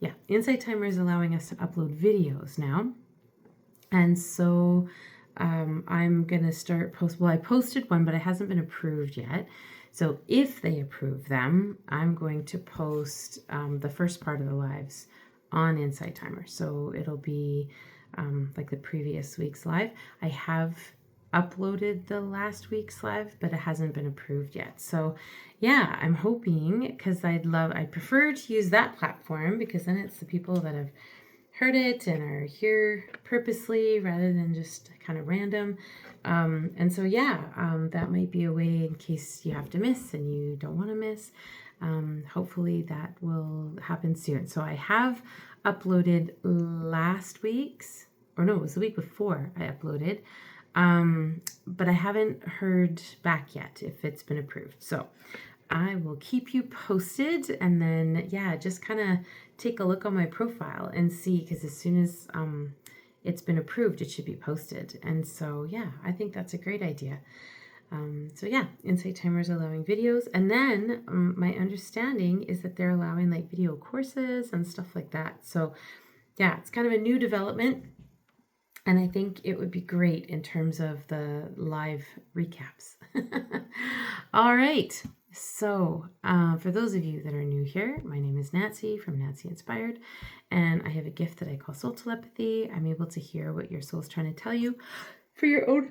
yeah, Insight Timer is allowing us to upload videos now. And so I'm going to start well, I posted one, but it hasn't been approved yet. So if they approve them, I'm going to post the first part of the lives on Insight Timer. So it'll be like the previous week's live. I have uploaded the last week's live, but it hasn't been approved yet. So yeah, I'm hoping, because I prefer to use that platform, because then it's the people that have heard it and are here purposely rather than just kind of random. And so, yeah, that might be a way in case you have to miss and you don't want to miss. Hopefully that will happen soon. So I have uploaded last week's, or no, it was the week before I uploaded. But I haven't heard back yet if it's been approved. So I will keep you posted, and then, yeah, just kind of take a look on my profile and see, because as soon as it's been approved, it should be posted. And so, yeah, I think that's a great idea. So yeah, Insight Timer is allowing videos. And then my understanding is that they're allowing like video courses and stuff like that. So yeah, it's kind of a new development. And I think it would be great in terms of the live recaps. All right. So, for those of you that are new here, my name is Nancy from Nancy Inspired, and I have a gift that I call soul telepathy. I'm able to hear what your soul's trying to tell you for your own,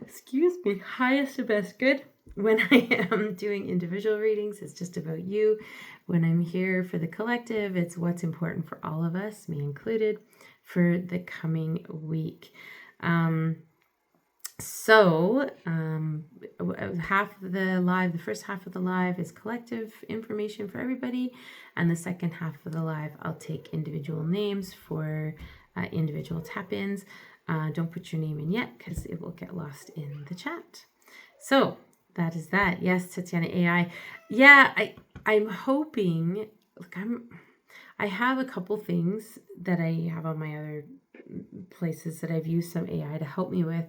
highest and best good. When I am doing individual readings, it's just about you. When I'm here for the collective, it's what's important for all of us, me included, for the coming week. Half of the live, the first half of the live is collective information for everybody. And the second half of the live, I'll take individual names for individual tap-ins. Don't put your name in yet because it will get lost in the chat. So that is that. Yes, Tatiana AI. Yeah, I'm hoping, look, I have a couple things that I have on my other places that I've used some AI to help me with,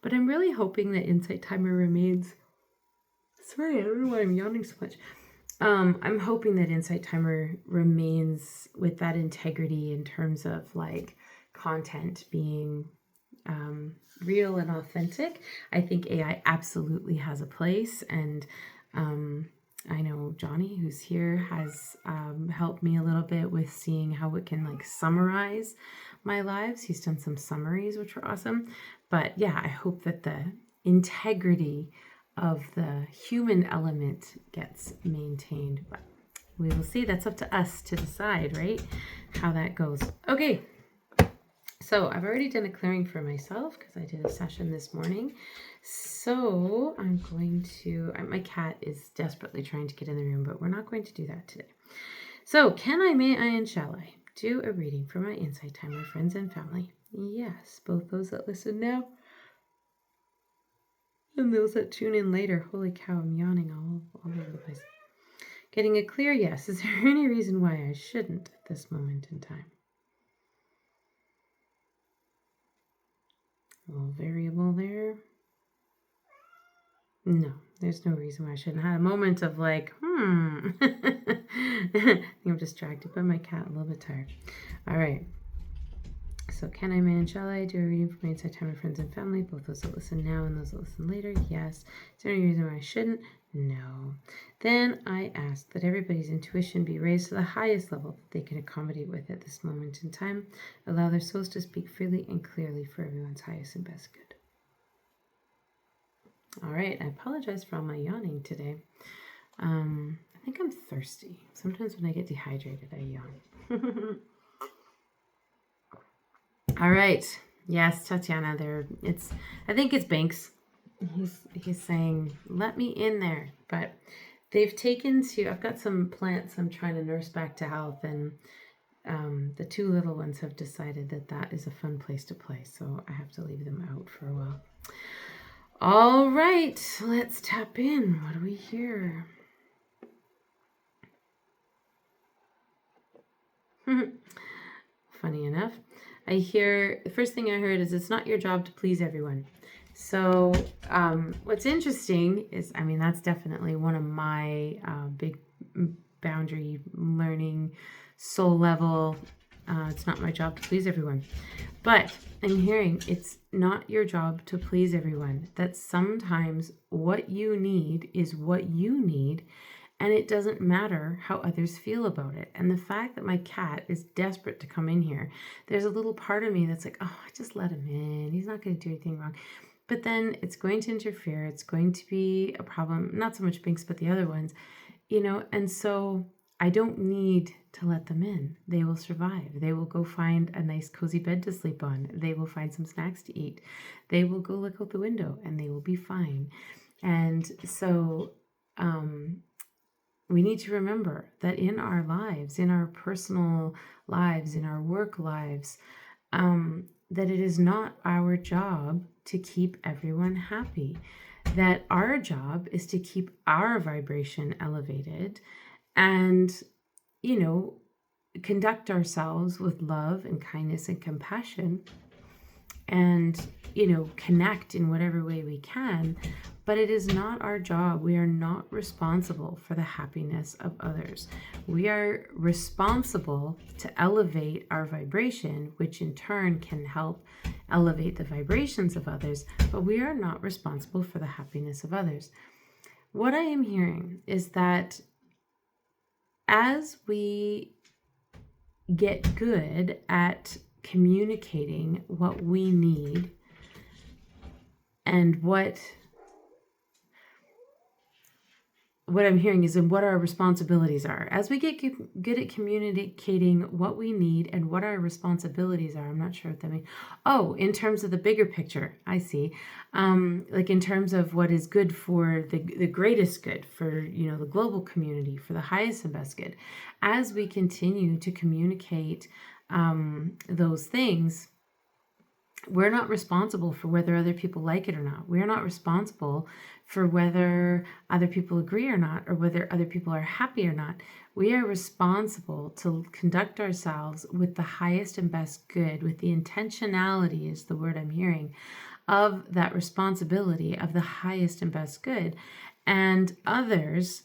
but I'm really hoping that Insight Timer remains. Sorry, I don't know why I'm yawning so much. I'm hoping that Insight Timer remains with that integrity in terms of like content being real and authentic. I think AI absolutely has a place, and I know Johnny, who's here, has helped me a little bit with seeing how it can like summarize my lives. He's done some summaries, which were awesome. But yeah, I hope that the integrity of the human element gets maintained. But we will see. That's up to us to decide, right? How that goes. Okay. So I've already done a clearing for myself because I did a session this morning. So I'm going to, my cat is desperately trying to get in the room, but we're not going to do that today. So can I, may I, and shall I do a reading for my Insight Timer friends and family? Yes, both those that listen now and those that tune in later. Holy cow, I'm yawning all over the place. Getting a clear yes. Is there any reason why I shouldn't at this moment in time? A little variable there. No, there's no reason why I shouldn't. I had a moment of like, I think I'm distracted by my cat, a little bit tired. All right. So can I, may, and shall I do a reading for my Insight Timer friends and family, both those that listen now and those that listen later? Yes. Is there any reason why I shouldn't? No. Then I ask that everybody's intuition be raised to the highest level that they can accommodate with at this moment in time. Allow their souls to speak freely and clearly for everyone's highest and best good. All right. I apologize for all my yawning today. I think I'm thirsty. Sometimes when I get dehydrated, I yawn. All right. Yes, Tatiana, I think it's Banks. He's saying, let me in there. But they've I've got some plants I'm trying to nurse back to health, and the two little ones have decided that is a fun place to play, so I have to leave them out for a while. All right, let's tap in. What do we hear? Funny enough, the first thing I heard is it's not your job to please everyone. So what's interesting is, that's definitely one of my big boundary learning soul level It's not my job to please everyone. But I'm hearing it's not your job to please everyone. That sometimes what you need is what you need, and it doesn't matter how others feel about it. And the fact that my cat is desperate to come in here, there's a little part of me that's like, oh, just let him in. He's not going to do anything wrong. But then it's going to interfere. It's going to be a problem. Not so much Binks, but the other ones, and so I don't need to let them in. They will survive. They will go find a nice cozy bed to sleep on. They will find some snacks to eat. They will go look out the window and they will be fine. And so we need to remember that in our lives, in our personal lives, in our work lives, that it is not our job to keep everyone happy. That our job is to keep our vibration elevated and, conduct ourselves with love and kindness and compassion and, connect in whatever way we can. But it is not our job. We are not responsible for the happiness of others. We are responsible to elevate our vibration, which in turn can help elevate the vibrations of others, but we are not responsible for the happiness of others. What I am hearing is that as we get good at communicating what we need and what I'm hearing is in what our responsibilities are. As we get good at communicating what we need and what our responsibilities are, I'm not sure what that means. Oh, in terms of the bigger picture, I see. Like in terms of what is good for the greatest good, for, the global community, for the highest and best good. As we continue to communicate those things, we're not responsible for whether other people like it or not. We're not responsible for whether other people agree or not, or whether other people are happy or not. We are responsible to conduct ourselves with the highest and best good, with the intentionality is the word I'm hearing, of that responsibility of the highest and best good. And others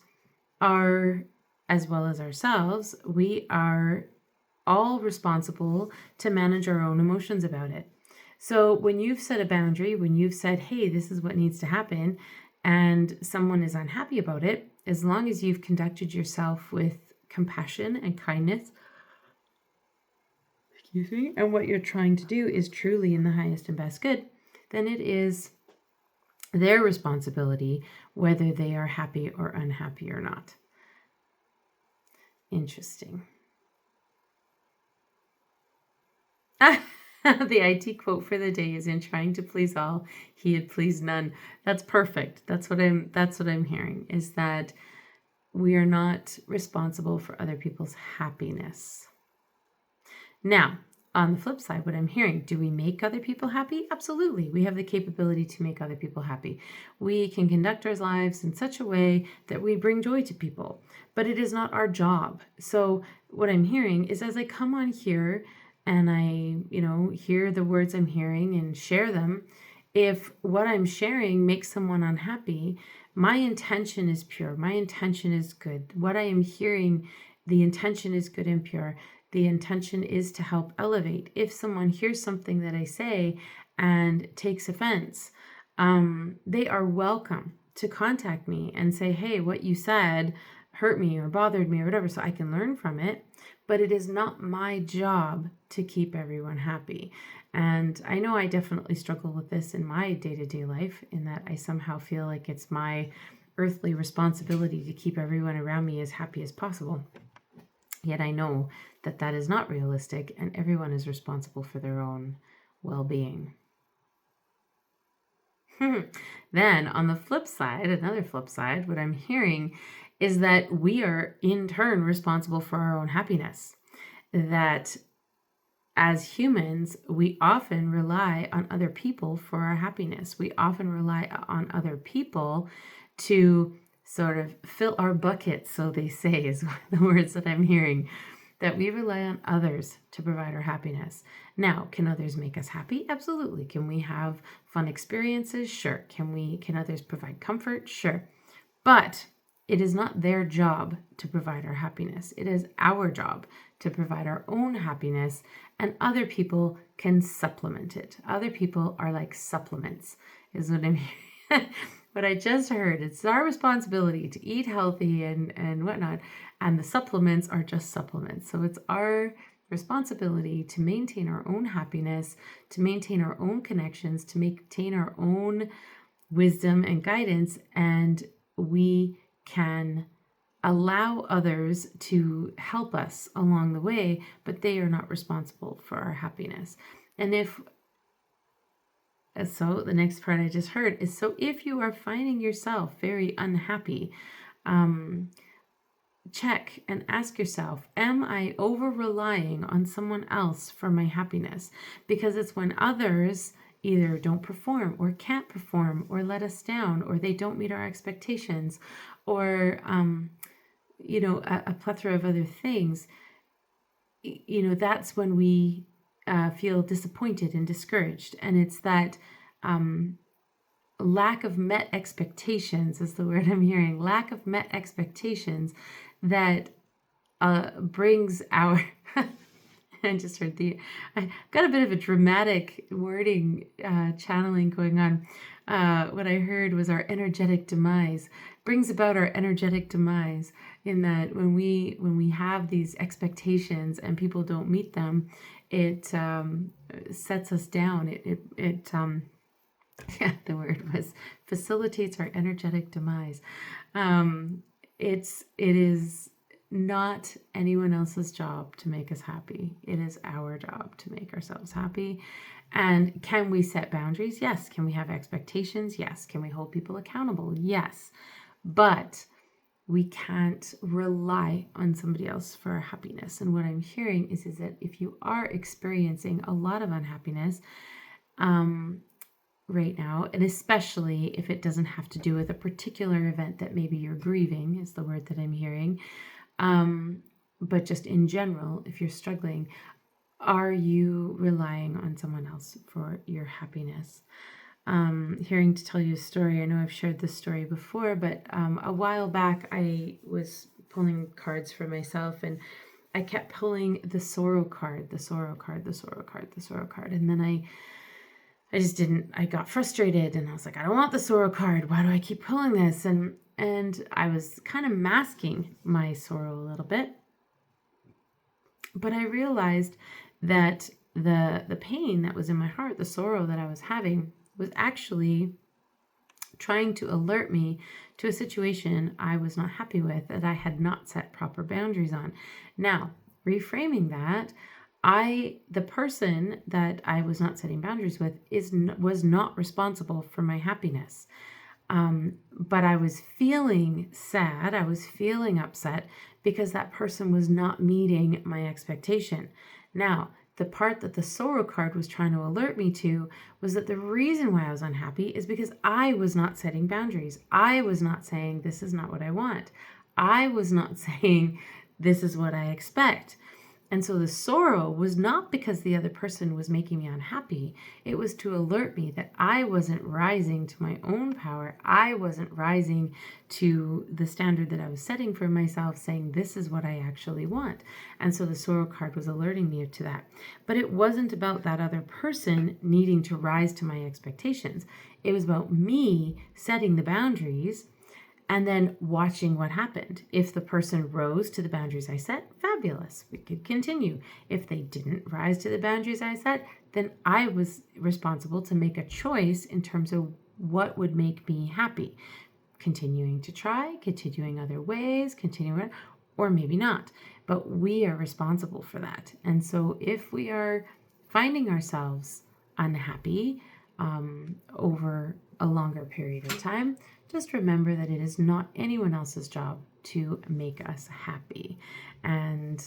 are, as well as ourselves, we are all responsible to manage our own emotions about it. So when you've set a boundary, when you've said, hey, this is what needs to happen, and someone is unhappy about it, as long as you've conducted yourself with compassion and kindness, and what you're trying to do is truly in the highest and best good, then it is their responsibility whether they are happy or unhappy or not. Interesting. The IT quote for the day is, in trying to please all, he had pleased none. That's perfect. That's what I'm hearing, is that we are not responsible for other people's happiness. Now, on the flip side, what I'm hearing, do we make other people happy? Absolutely. We have the capability to make other people happy. We can conduct our lives in such a way that we bring joy to people, but it is not our job. So what I'm hearing is, as I come on here and I, hear the words I'm hearing and share them, if what I'm sharing makes someone unhappy, my intention is pure. My intention is good. What I am hearing, the intention is good and pure. The intention is to help elevate. If someone hears something that I say and takes offense, they are welcome to contact me and say, hey, what you said hurt me or bothered me or whatever, so I can learn from it. But it is not my job to keep everyone happy. And I know I definitely struggle with this in my day-to-day life, in that I somehow feel like it's my earthly responsibility to keep everyone around me as happy as possible. Yet I know that that is not realistic, and everyone is responsible for their own well-being. Then on the flip side, another flip side, what I'm hearing is that we are in turn responsible for our own happiness. That as humans, we often rely on other people for our happiness. We often rely on other people to sort of fill our bucket, so they say, is the words that I'm hearing. That we rely on others to provide our happiness. Now, can others make us happy? Absolutely. Can we have fun experiences? Sure. Can others provide comfort? Sure. But It is not their job to provide our happiness. It is our job to provide our own happiness, and other people can supplement it. Other people are like supplements, is what I'm what I just heard. It's our responsibility to eat healthy and whatnot, and the supplements are just supplements. So it's our responsibility to maintain our own happiness, to maintain our own connections, to maintain our own wisdom and guidance, and we can allow others to help us along the way, but they are not responsible for our happiness. And so the next part I just heard is, so if you are finding yourself very unhappy, check and ask yourself, am I over relying on someone else for my happiness? Because it's when others either don't perform or can't perform or let us down, or they don't meet our expectations, or a plethora of other things, that's when we feel disappointed and discouraged. And it's that lack of met expectations is the word I'm hearing. Lack of met expectations that brings our I just heard I got a bit of a dramatic wording channeling going on. What I heard was our energetic demise, brings about our energetic demise, in that when we have these expectations and people don't meet them, it sets us down. It the word was facilitates our energetic demise. It is not anyone else's job to make us happy. It is our job to make ourselves happy. And can we set boundaries? Yes. Can we have expectations? Yes. Can we hold people accountable? Yes. But we can't rely on somebody else for our happiness. And what I'm hearing is that if you are experiencing a lot of unhappiness right now, and especially if it doesn't have to do with a particular event that maybe you're grieving, is the word that I'm hearing, but just in general, if you're struggling, are you relying on someone else for your happiness? Hearing to tell you a story. I know I've shared this story before, but a while back I was pulling cards for myself, and I kept pulling the sorrow card, the sorrow card, the sorrow card, the sorrow card. And then I just didn't, I got frustrated, and I was like, I don't want the sorrow card. Why do I keep pulling this? And I was kind of masking my sorrow a little bit. But I realized that the pain that was in my heart, the sorrow that I was having, was actually trying to alert me to a situation I was not happy with, that I had not set proper boundaries on. Now, reframing that, the person that I was not setting boundaries with was not responsible for my happiness. But I was feeling sad. I was feeling upset because that person was not meeting my expectation. Now, the part that the sorrow card was trying to alert me to was that the reason why I was unhappy is because I was not setting boundaries. I was not saying, this is not what I want. I was not saying, this is what I expect. And so the sorrow was not because the other person was making me unhappy. It was to alert me that I wasn't rising to my own power. I wasn't rising to the standard that I was setting for myself, saying this is what I actually want. And so the sorrow card was alerting me to that. But it wasn't about that other person needing to rise to my expectations. It was about me setting the boundaries and then watching what happened. If the person rose to the boundaries I set, fabulous, we could continue. If they didn't rise to the boundaries I set, then I was responsible to make a choice in terms of what would make me happy. Continuing to try, continuing other ways, continuing, or maybe not. But we are responsible for that. And so if we are finding ourselves unhappy over a longer period of time, just remember that it is not anyone else's job to make us happy. And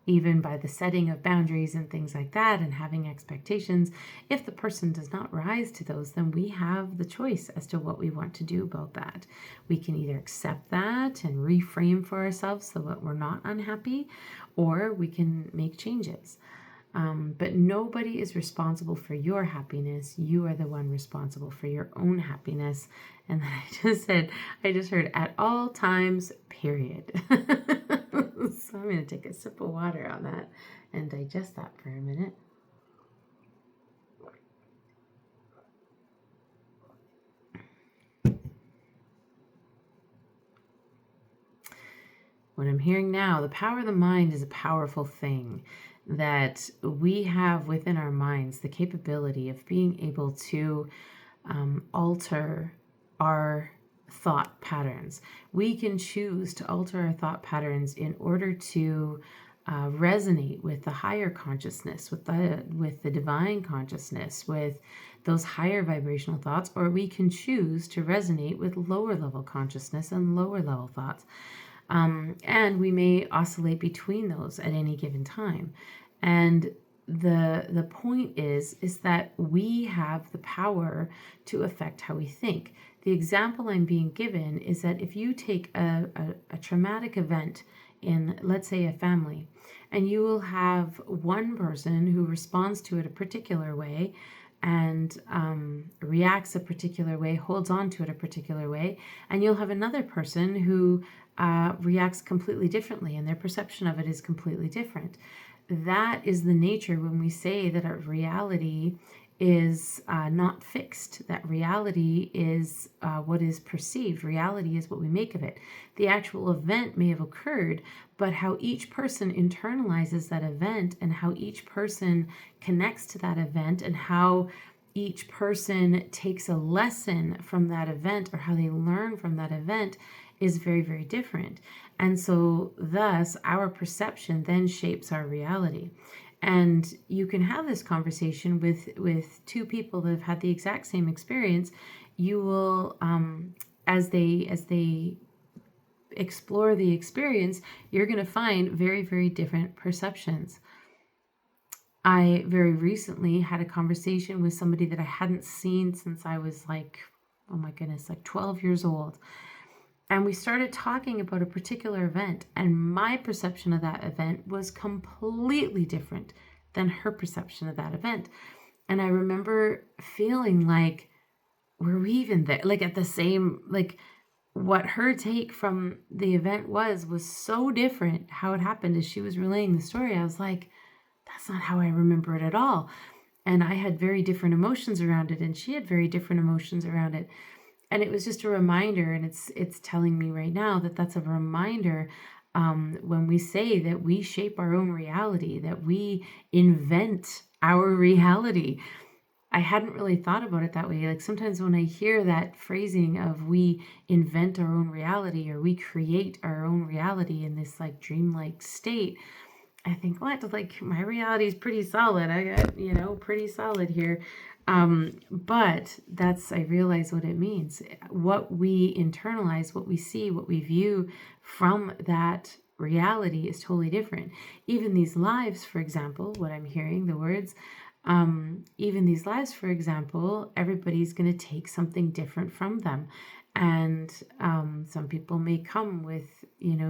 even by the setting of boundaries and things like that and having expectations, if the person does not rise to those, then we have the choice as to what we want to do about that. We can either accept that and reframe for ourselves so that we're not unhappy, or we can make changes. But nobody is responsible for your happiness. You are the one responsible for your own happiness. And then I just heard at all times, period. So I'm going to take a sip of water on that and digest that for a minute. What I'm hearing now, the power of the mind is a powerful thing, that we have within our minds the capability of being able to alter our thought patterns. We can choose to alter our thought patterns in order to resonate with the higher consciousness, with the divine consciousness, with those higher vibrational thoughts, or we can choose to resonate with lower level consciousness and lower level thoughts. And we may oscillate between those at any given time. And the point is that we have the power to affect how we think. The example I'm being given is that if you take a traumatic event in, let's say, a family, and you will have one person who responds to it a particular way and reacts a particular way, holds on to it a particular way, and you'll have another person who reacts completely differently, and their perception of it is completely different. That is the nature when we say that our reality is not fixed, that reality is what is perceived. Reality is what we make of it. The actual event may have occurred, but how each person internalizes that event and how each person connects to that event and how each person takes a lesson from that event or how they learn from that event is very, very different. And so thus our perception then shapes our reality. And you can have this conversation with two people that have had the exact same experience. You will, as they explore the experience, you're going to find very, very different perceptions. I very recently had a conversation with somebody that I hadn't seen since I was like, oh my goodness, like 12 years old. And we started talking about a particular event, and my perception of that event was completely different than her perception of that event. And I remember feeling like, were we even there? Like at the same, like what her take from the event was so different how it happened as she was relaying the story. I was like, that's not how I remember it at all. And I had very different emotions around it, and she had very different emotions around it. And it was just a reminder, and it's telling me right now that that's a reminder when we say that we shape our own reality, that we invent our reality. I hadn't really thought about it that way. Like sometimes when I hear that phrasing of we invent our own reality or we create our own reality in this like dreamlike state, I think, what? Like my reality is pretty solid. I got, pretty solid here. But I realize what it means. What we internalize, what we see, what we view from that reality is totally different. Even these lives, for example, what I'm hearing, the words, even these lives, for example, everybody's going to take something different from them. And some people may come with,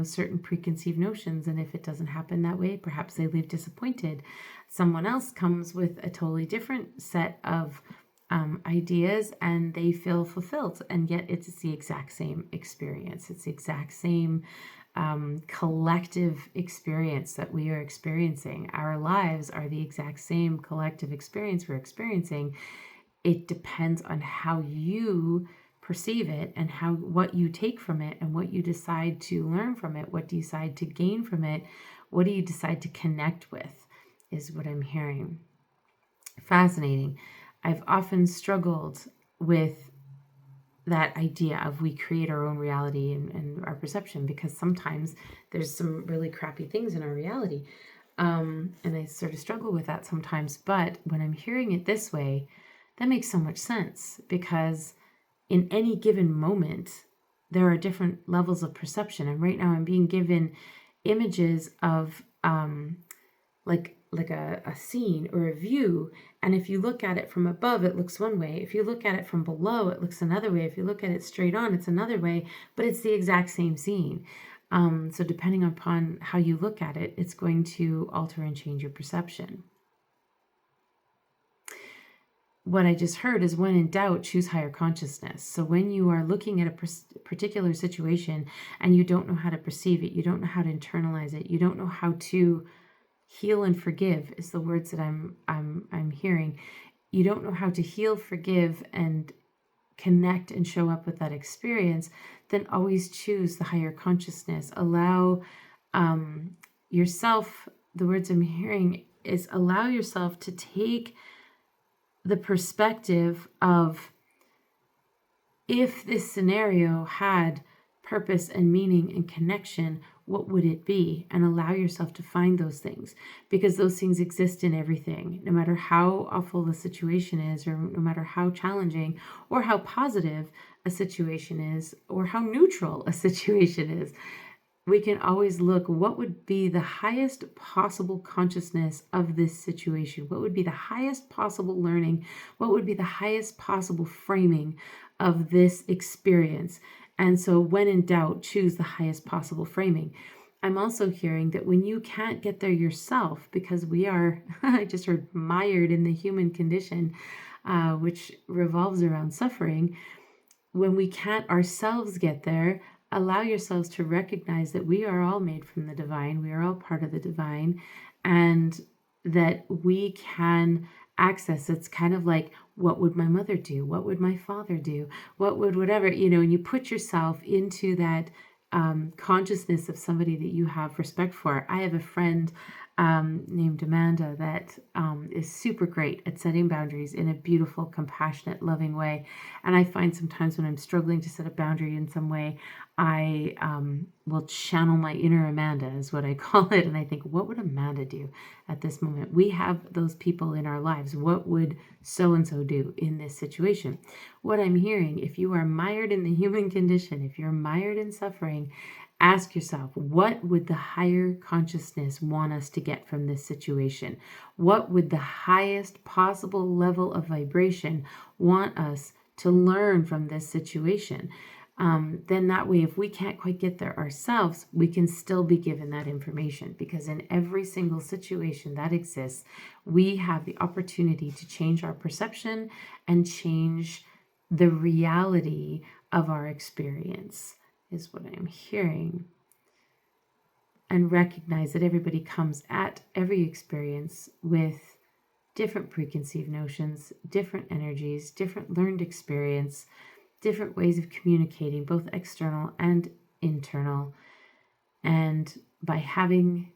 certain preconceived notions. And if it doesn't happen that way, perhaps they leave disappointed. Someone else comes with a totally different set of ideas and they feel fulfilled. And yet it's the exact same experience. It's the exact same collective experience that we are experiencing. Our lives are the exact same collective experience we're experiencing. It depends on how you perceive it and what you take from it and what you decide to learn from it, what do you decide to gain from it, what do you decide to connect with, is what I'm hearing. Fascinating. I've often struggled with that idea of we create our own reality and our perception, because sometimes there's some really crappy things in our reality. And I sort of struggle with that sometimes. But when I'm hearing it this way, that makes so much sense, because in any given moment, there are different levels of perception. And right now I'm being given images of like a scene or a view. And if you look at it from above, it looks one way. If you look at it from below, it looks another way. If you look at it straight on, it's another way, but it's the exact same scene. So depending upon how you look at it, it's going to alter and change your perception. what I just heard is, when in doubt, choose higher consciousness. So when you are looking at a particular situation and you don't know how to perceive it, you don't know how to internalize it, you don't know how to heal and forgive, is the words that I'm hearing. You don't know how to heal, forgive, and connect and show up with that experience, then always choose the higher consciousness. Allow yourself, the words I'm hearing is, allow yourself to take the perspective of, if this scenario had purpose and meaning and connection, what would it be? And allow yourself to find those things, because those things exist in everything, no matter how awful the situation is, or no matter how challenging or how positive a situation is, or how neutral a situation is. We can always look, what would be the highest possible consciousness of this situation? What would be the highest possible learning? What would be the highest possible framing of this experience? And so when in doubt, choose the highest possible framing. I'm also hearing that when you can't get there yourself, because we are, I just heard, mired in the human condition, which revolves around suffering. When we can't ourselves get there, allow yourselves to recognize that we are all made from the divine. We are all part of the divine, and that we can access. It's kind of like, what would my mother do? What would my father do? What would whatever, and you put yourself into that consciousness of somebody that you have respect for. I have a friend named Amanda that is super great at setting boundaries in a beautiful, compassionate, loving way. And I find sometimes when I'm struggling to set a boundary in some way, I will channel my inner Amanda, is what I call it. And I think, what would Amanda do at this moment? We have those people in our lives. What would so-and-so do in this situation? What I'm hearing, if you are mired in the human condition, if you're mired in suffering, ask yourself, what would the higher consciousness want us to get from this situation? What would the highest possible level of vibration want us to learn from this situation? Then that way, if we can't quite get there ourselves, we can still be given that information, because in every single situation that exists, we have the opportunity to change our perception and change the reality of our experience, is what I'm hearing. And recognize that everybody comes at every experience with different preconceived notions, different energies, different learned experience, different ways of communicating, both external and internal. And by having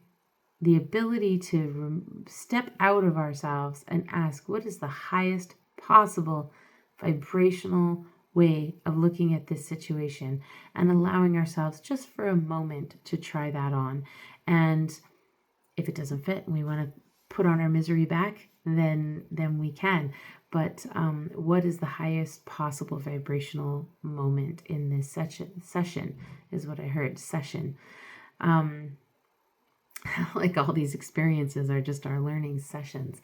the ability to step out of ourselves and ask, what is the highest possible vibrational way of looking at this situation, and allowing ourselves just for a moment to try that on. And if it doesn't fit and we want to put on our misery back, then we can. But what is the highest possible vibrational moment in this session is what I heard. Session. Like all these experiences are just our learning sessions.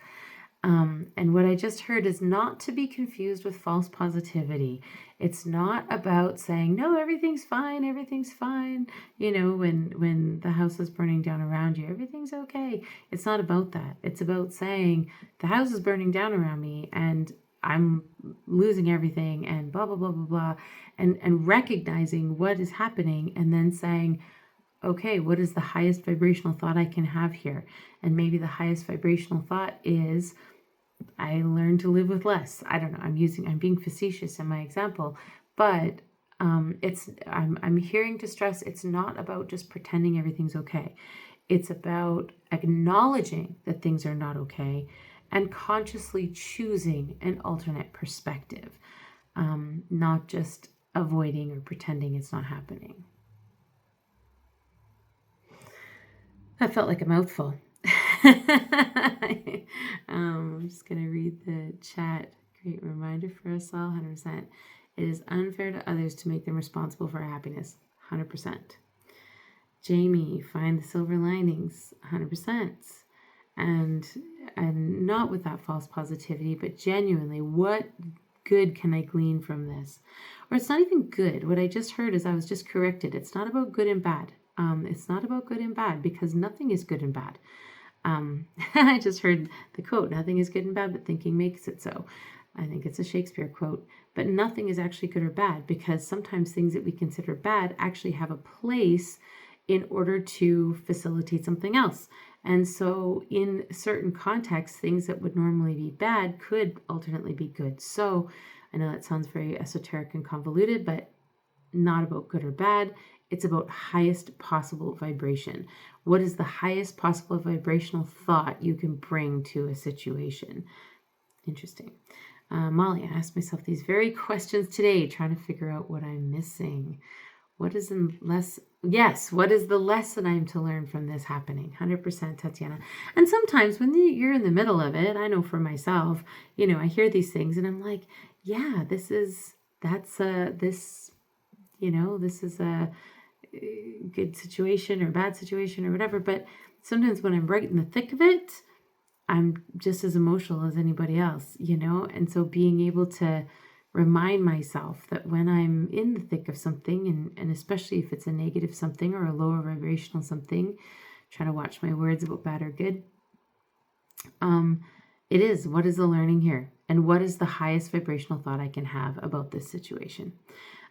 And what I just heard is not to be confused with false positivity. It's not about saying, no, everything's fine, everything's fine. When the house is burning down around you, everything's okay. It's not about that. It's about saying, the house is burning down around me and I'm losing everything and blah, blah, blah, blah, blah. And recognizing what is happening, and then saying, okay, what is the highest vibrational thought I can have here? And maybe the highest vibrational thought is, I learned to live with less. I don't know. I'm being facetious in my example, but I'm hearing to stress, it's not about just pretending everything's okay. It's about acknowledging that things are not okay and consciously choosing an alternate perspective, not just avoiding or pretending it's not happening. That felt like a mouthful. I'm just going to read the chat. Great reminder for us all, 100%. It is unfair to others to make them responsible for our happiness, 100%. Jamie, find the silver linings, 100%. And not with that false positivity, but genuinely, what good can I glean from this? Or it's not even good. What I just heard is, I was just corrected. It's not about good and bad. It's not about good and bad, because nothing is good and bad. I just heard the quote, nothing is good and bad, but thinking makes it so. I think it's a Shakespeare quote, but nothing is actually good or bad, because sometimes things that we consider bad actually have a place in order to facilitate something else. And so in certain contexts, things that would normally be bad could alternately be good. So I know that sounds very esoteric and convoluted, but not about good or bad. It's about highest possible vibration. What is the highest possible vibrational thought you can bring to a situation? Interesting. Molly, I asked myself these very questions today, trying to figure out what I'm missing. What is the lesson I'm to learn from this happening? 100%, Tatiana. And sometimes when you're in the middle of it, I know for myself, I hear these things and I'm like, yeah, this is a good situation or bad situation or whatever. But sometimes when I'm right in the thick of it, I'm just as emotional as anybody else, and so being able to remind myself that when I'm in the thick of something, and especially if it's a negative something or a lower vibrational something, try to watch my words about bad or good. It is, what is the learning here? And what is the highest vibrational thought I can have about this situation?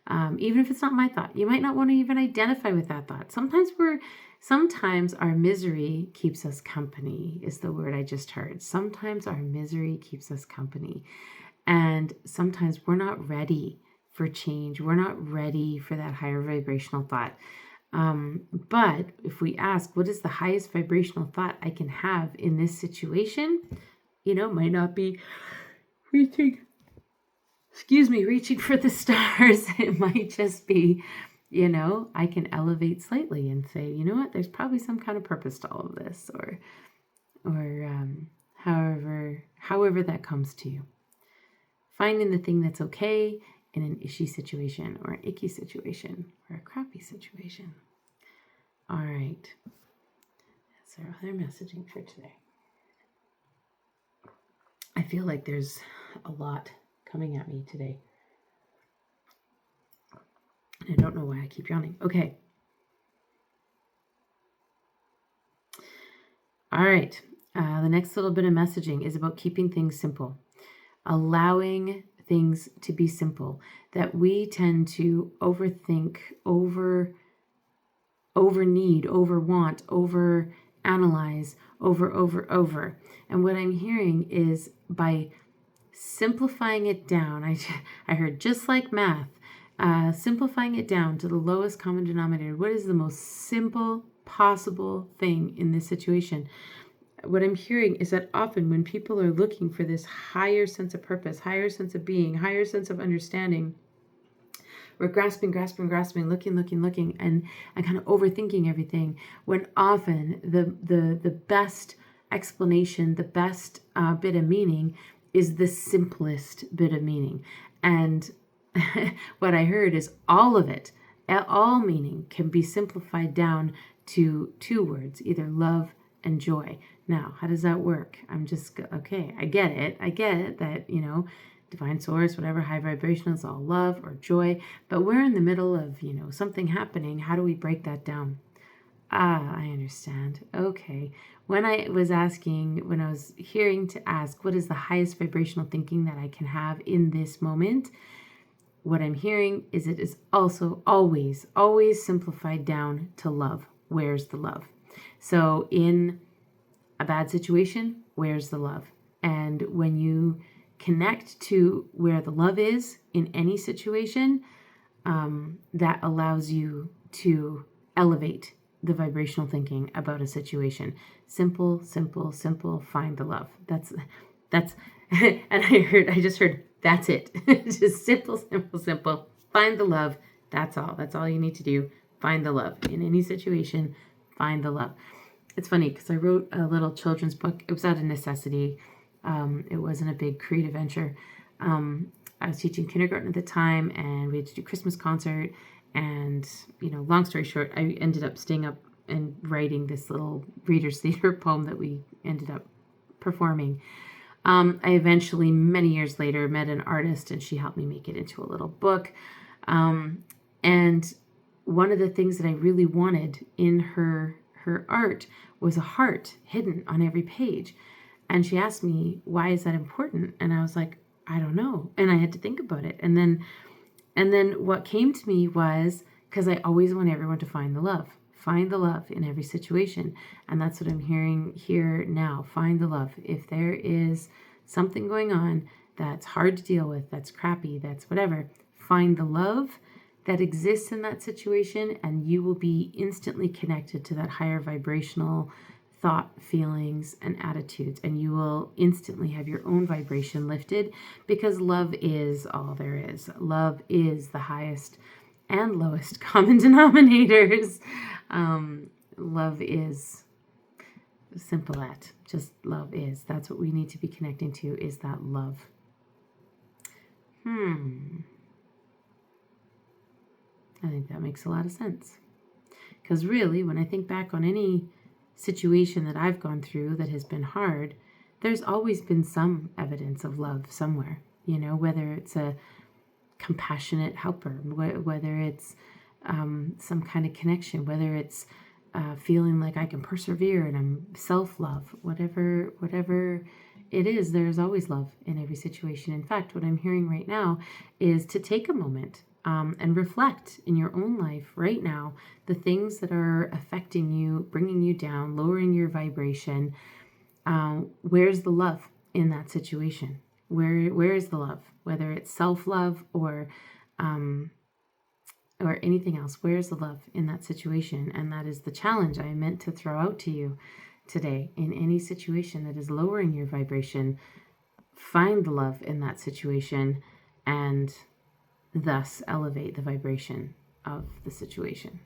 Even if it's not my thought, you might not want to even identify with that thought. Sometimes our misery keeps us company, is the word I just heard. Sometimes our misery keeps us company. And sometimes we're not ready for change. We're not ready for that higher vibrational thought. But if we ask, what is the highest vibrational thought I can have in this situation? Might not be reaching for the stars. It might just be, I can elevate slightly and say, you know what, there's probably some kind of purpose to all of this, or however that comes to you. Finding the thing that's okay in an ishy situation or an icky situation or a crappy situation. All right. That's our other messaging for today. I feel like there's a lot coming at me today. And I don't know why I keep yawning. Okay. All right. The next little bit of messaging is about keeping things simple. Allowing things to be simple, that we tend to overthink, over need, over want, over analyze, over. And what I'm hearing is by simplifying it down, I heard just like math, simplifying it down to the lowest common denominator. What is the most simple possible thing in this situation? What I'm hearing is that often when people are looking for this higher sense of purpose, higher sense of being, higher sense of understanding, we're grasping, looking, and kind of overthinking everything, when often the best explanation, the best bit of meaning is the simplest bit of meaning. And what I heard is all of it, all meaning can be simplified down to two words, either love and joy. Now, how does that work? I'm just, okay, I get it that, divine source, whatever, high vibration is all love or joy, but we're in the middle of, something happening. How do we break that down? I understand. Okay. When I was hearing to ask, what is the highest vibrational thinking that I can have in this moment? What I'm hearing is it is also always simplified down to love. Where's the love? So in a bad situation, where's the love? And when you connect to where the love is in any situation, that allows you to elevate the vibrational thinking about a situation. Simple, find the love. That's, and I just heard, that's it. Just simple, find the love. That's all you need to do. Find the love in any situation. Find the love. It's funny because I wrote a little children's book. It was out of necessity. It wasn't a big creative venture. I was teaching kindergarten at the time, and we had to do Christmas concert. And, long story short, I ended up staying up and writing this little Reader's Theater poem that we ended up performing. I eventually, many years later, met an artist, and she helped me make it into a little book. And one of the things that I really wanted in her art was a heart hidden on every page. And she asked me, why is that important? And I was like, I don't know. And I had to think about it. And then what came to me was, because I always want everyone to find the love in every situation. And that's what I'm hearing here now. Find the love. If there is something going on that's hard to deal with, that's crappy, that's whatever, find the love that exists in that situation, and you will be instantly connected to that higher vibrational thought, feelings, and attitudes, and you will instantly have your own vibration lifted, because love is all there is. Love is the highest and lowest common denominators. Love is simple at just love is. That's what we need to be connecting to, is that love. I think that makes a lot of sense. Because really, when I think back on any situation that I've gone through that has been hard, there's always been some evidence of love somewhere, whether it's a compassionate helper, whether it's some kind of connection, whether it's feeling like I can persevere and I'm self-love, whatever it is, there's always love in every situation. In fact, what I'm hearing right now is to take a moment and reflect in your own life right now, the things that are affecting you, bringing you down, lowering your vibration. Where's the love in that situation? Where is the love? Whether it's self-love or anything else, where's the love in that situation? And that is the challenge I meant to throw out to you today. In any situation that is lowering your vibration, find the love in that situation and thus elevate the vibration of the situation.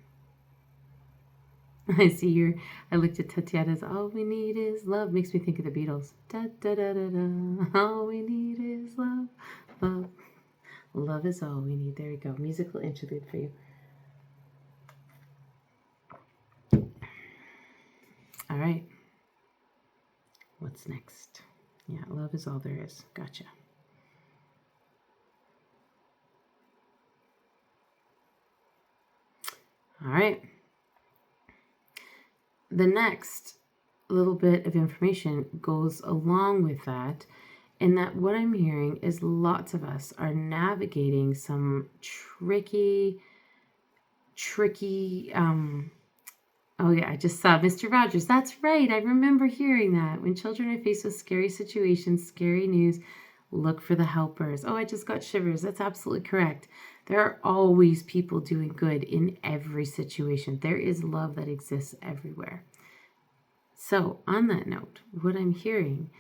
I looked at Tatiana's "All We Need Is Love," makes me think of the Beatles. Da, da, da, da, da. All we need is love, love. Love is all we need. There we go. Musical interlude for you. All right. What's next? Yeah, love is all there is. Gotcha. All right. The next little bit of information goes along with that, in that what I'm hearing is lots of us are navigating some tricky, oh yeah, I just saw Mr. Rogers. That's right. I remember hearing that. When children are faced with scary situations, scary news, look for the helpers. Oh, I just got shivers. That's absolutely correct. There are always people doing good in every situation. There is love that exists everywhere. So on that note, what I'm hearing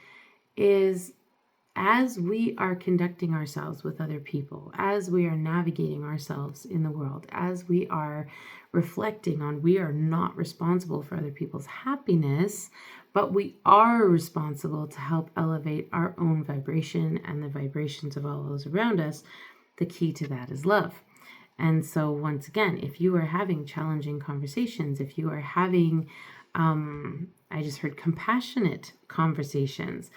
is, as we are conducting ourselves with other people, as we are navigating ourselves in the world, as we are reflecting on, we are not responsible for other people's happiness, but we are responsible to help elevate our own vibration and the vibrations of all those around us. The key to that is love. And so once again, if you are having challenging conversations, if you are having, I just heard compassionate conversations,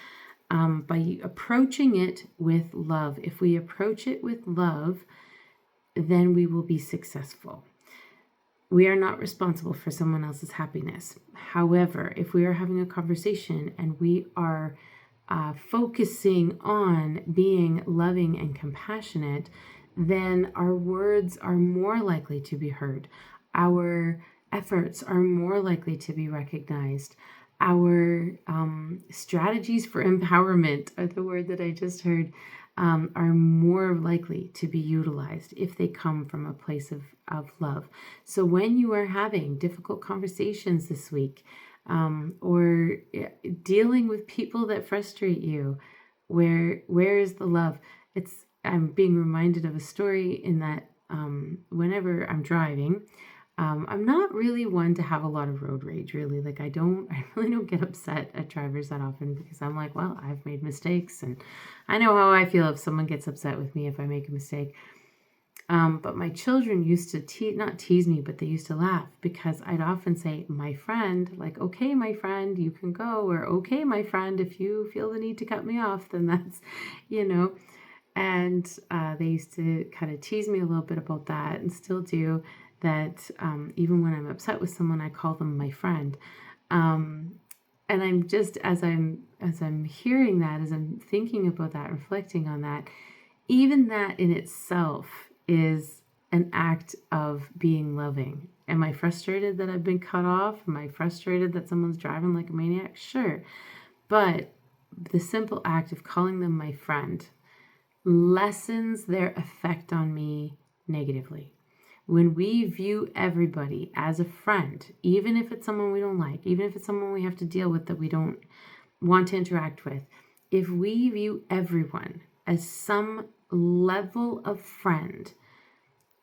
by approaching it with love. If we approach it with love, then we will be successful. We are not responsible for someone else's happiness. However, if we are having a conversation and we are focusing on being loving and compassionate, then our words are more likely to be heard. Our efforts are more likely to be recognized. Our strategies for empowerment, are the word that I just heard, are more likely to be utilized if they come from a place of love. So when you are having difficult conversations this week, or dealing with people that frustrate you, where is the love? I'm being reminded of a story in that whenever I'm driving, I'm not really one to have a lot of road rage, really. Like I really don't get upset at drivers that often, because I'm like, well, I've made mistakes and I know how I feel if someone gets upset with me if I make a mistake. But my children used to not tease me, but they used to laugh, because I'd often say, my friend, like, okay, my friend, you can go, or okay, my friend, if you feel the need to cut me off, then that's, and they used to kind of tease me a little bit about that, and still do. That even when I'm upset with someone, I call them my friend. And and I'm just, as I'm hearing that, as I'm thinking about that, reflecting on that, even that in itself is an act of being loving. Am I frustrated that I've been cut off? Am I frustrated that someone's driving like a maniac? Sure. But the simple act of calling them my friend lessens their effect on me negatively. When we view everybody as a friend, even if it's someone we don't like, even if it's someone we have to deal with that we don't want to interact with, if we view everyone as some level of friend,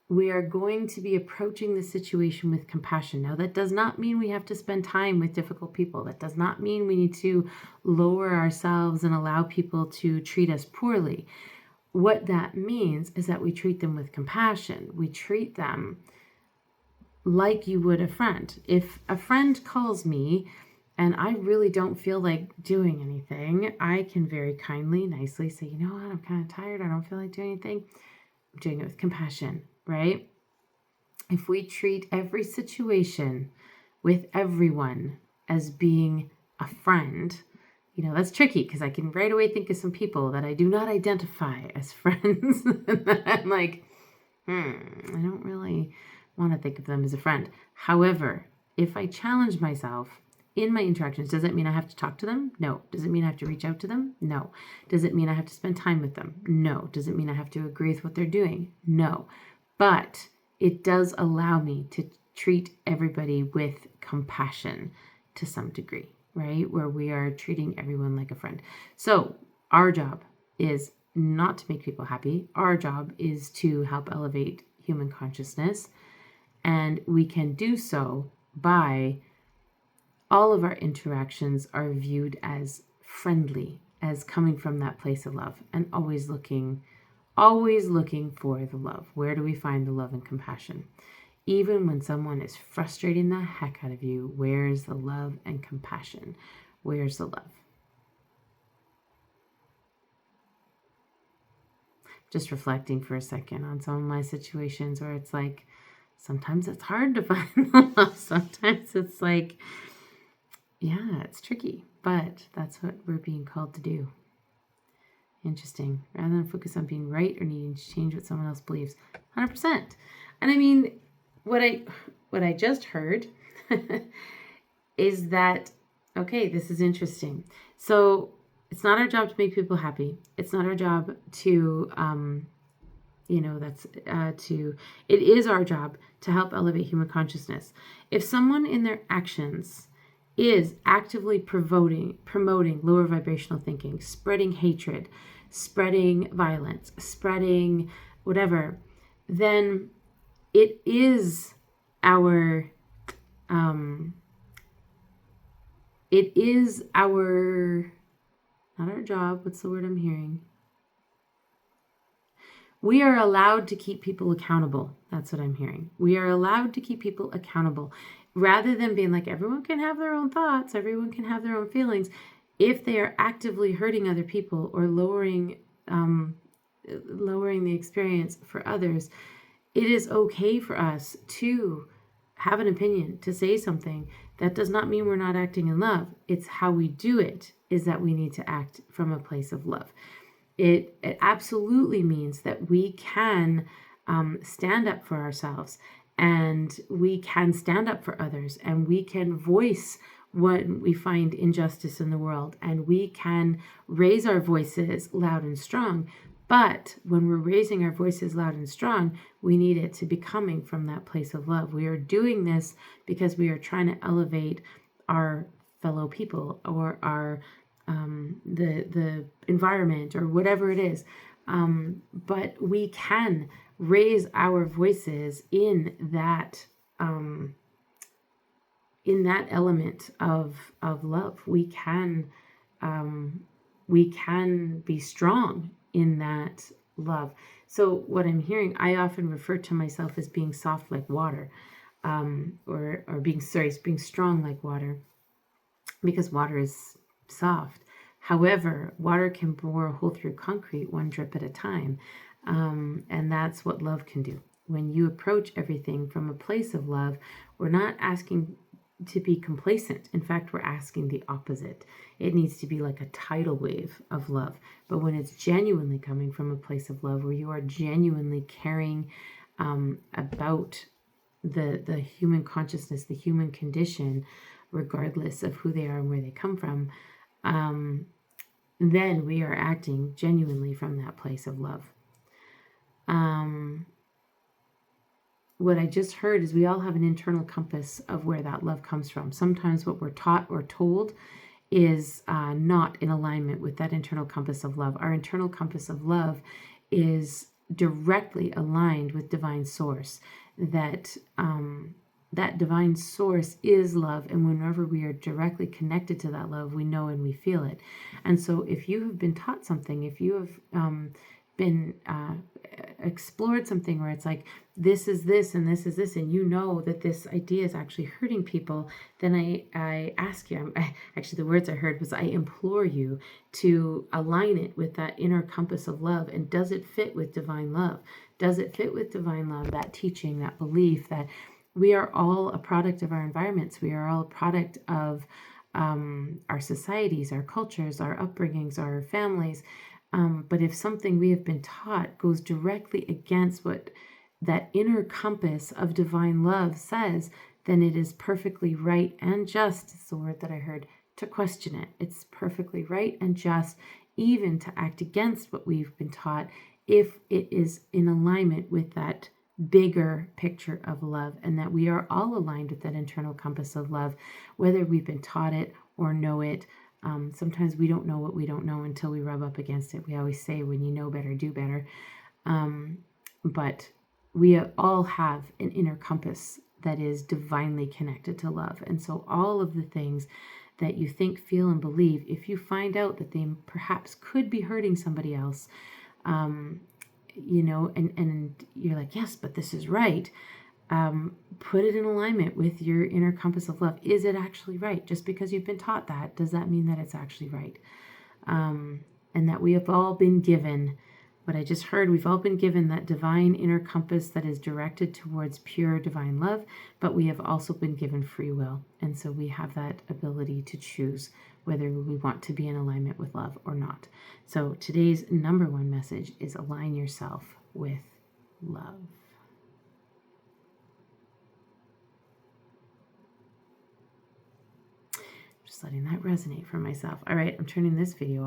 we are going to be approaching the situation with compassion. Now, that does not mean we have to spend time with difficult people. That does not mean we need to lower ourselves and allow people to treat us poorly. What that means is that we treat them with compassion. We treat them like you would a friend. If a friend calls me and I really don't feel like doing anything, I can very kindly, nicely say, you know what, I'm kind of tired. I don't feel like doing anything. I'm doing it with compassion, right? If we treat every situation with everyone as being a friend, that's tricky because I can right away think of some people that I do not identify as friends. And I'm like, I don't really want to think of them as a friend. However, if I challenge myself in my interactions, does it mean I have to talk to them? No. Does it mean I have to reach out to them? No. Does it mean I have to spend time with them? No. Does it mean I have to agree with what they're doing? No. But it does allow me to treat everybody with compassion to some degree, right? Where we are treating everyone like a friend. So our job is not to make people happy. Our job is to help elevate human consciousness. And we can do so by all of our interactions are viewed as friendly, as coming from that place of love, and always looking for the love. Where do we find the love and compassion? Even when someone is frustrating the heck out of you, where's the love and compassion? Where's the love? Just reflecting for a second on some of my situations where it's like, sometimes it's hard to find the love. Sometimes it's like, yeah, it's tricky, but that's what we're being called to do. Interesting. Rather than focus on being right or needing to change what someone else believes. 100%. And I mean, what I just heard is that, okay, this is interesting. So it's not our job to make people happy. It's not our job to, it is our job to help elevate human consciousness. If someone in their actions is actively promoting lower vibrational thinking, spreading hatred, spreading violence, spreading whatever, then it is our not our job, what's the word I'm hearing? We are allowed to keep people accountable. That's what I'm hearing. We are allowed to keep people accountable rather than being like, everyone can have their own thoughts, everyone can have their own feelings. If they are actively hurting other people or lowering the experience for others, it is okay for us to have an opinion, to say something. That does not mean we're not acting in love. It's how we do it is that we need to act from a place of love. It absolutely means that we can stand up for ourselves, and we can stand up for others, and we can voice when we find injustice in the world, and we can raise our voices loud and strong. But when we're raising our voices loud and strong, we need it to be coming from that place of love. We are doing this because we are trying to elevate our fellow people or our the environment or whatever it is. But we can raise our voices in that element of love. We can be strong in that love. So what I'm hearing, I often refer to myself as being soft like water, or being strong like water, because water is soft. However, water can bore a hole through concrete one drip at a time. And that's what love can do. When you approach everything from a place of love, we're not asking to be complacent. In fact, we're asking the opposite. It needs to be like a tidal wave of love. But when it's genuinely coming from a place of love, where you are genuinely caring about the human consciousness, the human condition, regardless of who they are and where they come from, then we are acting genuinely from that place of love. What I just heard is we all have an internal compass of where that love comes from. Sometimes what we're taught or told is not in alignment with that internal compass of love. Our internal compass of love is directly aligned with divine source. That divine source is love, and whenever we are directly connected to that love, we know and we feel it. And so if you have been taught something, if you have been explored something where it's like, this is this and this is this, and you know that this idea is actually hurting people, then I ask you, actually the words I heard was, I implore you to align it with that inner compass of love. And does it fit with divine love? Does it fit with divine love, that teaching, that belief that we are all a product of our environments? We are all a product of our societies, our cultures, our upbringings, our families. But if something we have been taught goes directly against what that inner compass of divine love says, then it is perfectly right and just, it's the word that I heard, to question it. It's perfectly right and just even to act against what we've been taught if it is in alignment with that bigger picture of love, and that we are all aligned with that internal compass of love, whether we've been taught it or know it. Sometimes we don't know what we don't know until we rub up against it. We always say, when you know better, do better. But we all have an inner compass that is divinely connected to love. And so all of the things that you think, feel, and believe, if you find out that they perhaps could be hurting somebody else, and you're like, yes, but this is right. Put it in alignment with your inner compass of love. Is it actually right? Just because you've been taught that, does that mean that it's actually right? And that we have all been given what I just heard. We've all been given that divine inner compass that is directed towards pure divine love, but we have also been given free will. And so we have that ability to choose whether we want to be in alignment with love or not. So today's number one message is align yourself with love. Just letting that resonate for myself. All right, I'm turning this video off.